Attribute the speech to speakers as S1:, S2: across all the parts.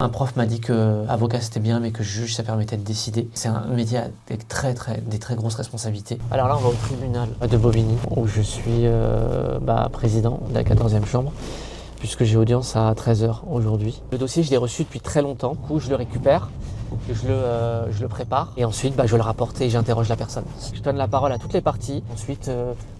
S1: Un prof m'a dit que avocat c'était bien, mais que juge ça permettait de décider. C'est un métier avec des très grosses responsabilités. Alors là, on va au tribunal de Bobigny, où je suis président de la 14e chambre, puisque j'ai audience à 13h aujourd'hui. Le dossier, je l'ai reçu depuis très longtemps. Du coup, je le récupère, je le prépare, et ensuite je le rapporte et j'interroge la personne. Je donne la parole à toutes les parties. Ensuite,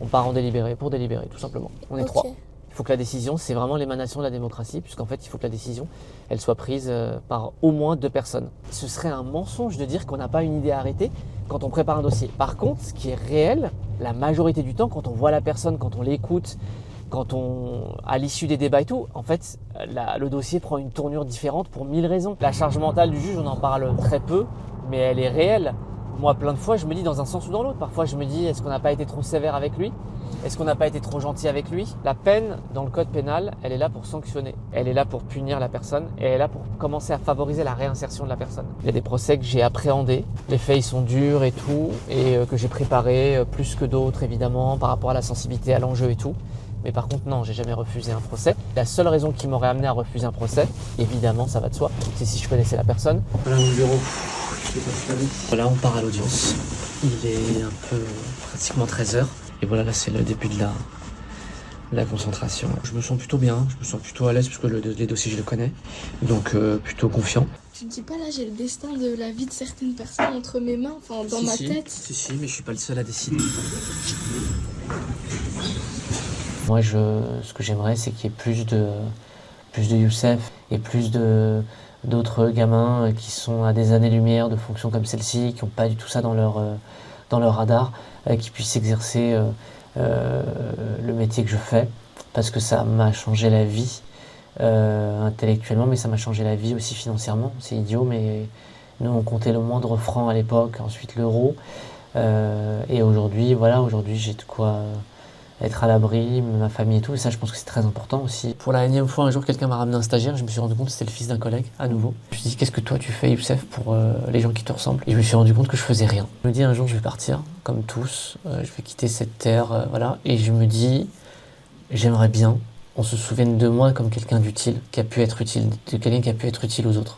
S1: on part en délibéré pour délibérer, tout simplement. On est trois. Il faut que la décision, c'est vraiment l'émanation de la démocratie, puisqu'en fait, il faut que la décision, elle soit prise par au moins 2 personnes. Ce serait un mensonge de dire qu'on n'a pas une idée arrêtée quand on prépare un dossier. Par contre, ce qui est réel, la majorité du temps, quand on voit la personne, quand on l'écoute, à l'issue des débats et tout, en fait, le dossier prend une tournure différente pour 1000 raisons. La charge mentale du juge, on en parle très peu, mais elle est réelle. Moi, plein de fois, je me dis dans un sens ou dans l'autre. Parfois, je me dis, est-ce qu'on n'a pas été trop sévère avec lui ? Est-ce qu'on n'a pas été trop gentil avec lui ? La peine, dans le code pénal, elle est là pour sanctionner. Elle est là pour punir la personne et elle est là pour commencer à favoriser la réinsertion de la personne. Il y a des procès que j'ai appréhendés. Les faits, ils sont durs et tout, et que j'ai préparés plus que d'autres, évidemment, par rapport à la sensibilité, à l'enjeu et tout. Mais par contre, non, j'ai jamais refusé un procès. La seule raison qui m'aurait amené à refuser un procès, évidemment, ça va de soi, c'est si je connaissais la personne. Voilà mon bureau. Voilà, on part à l'audience. Il est un peu pratiquement 13h. Et voilà, là, c'est le début de la concentration. Je me sens plutôt bien, je me sens plutôt à l'aise parce que les dossiers, je les connais. Donc, plutôt confiant.
S2: Tu te dis pas, là, j'ai le destin de la vie de certaines personnes entre mes mains, enfin, dans ma tête.
S1: Si, mais je suis pas le seul à décider. Moi, ce que j'aimerais, c'est qu'il y ait plus de Youssef et plus d'autres gamins qui sont à des années-lumière de fonctions comme celle-ci, qui n'ont pas du tout ça dans leur radar, qui puissent exercer le métier que je fais, parce que ça m'a changé la vie intellectuellement, mais ça m'a changé la vie aussi financièrement. C'est idiot, mais nous, on comptait le moindre franc à l'époque, ensuite l'euro, et aujourd'hui, j'ai de quoi être à l'abri, ma famille et tout, et ça je pense que c'est très important aussi. Pour la énième fois, un jour quelqu'un m'a ramené un stagiaire, je me suis rendu compte que c'était le fils d'un collègue, à nouveau. Je me suis dit, qu'est-ce que toi tu fais Youssef pour les gens qui te ressemblent ? Et je me suis rendu compte que je faisais rien. Je me dis, un jour je vais partir, comme tous, je vais quitter cette terre, voilà, et je me dis, j'aimerais bien, on se souvienne de moi comme quelqu'un d'utile, qui a pu être utile, de quelqu'un qui a pu être utile aux autres.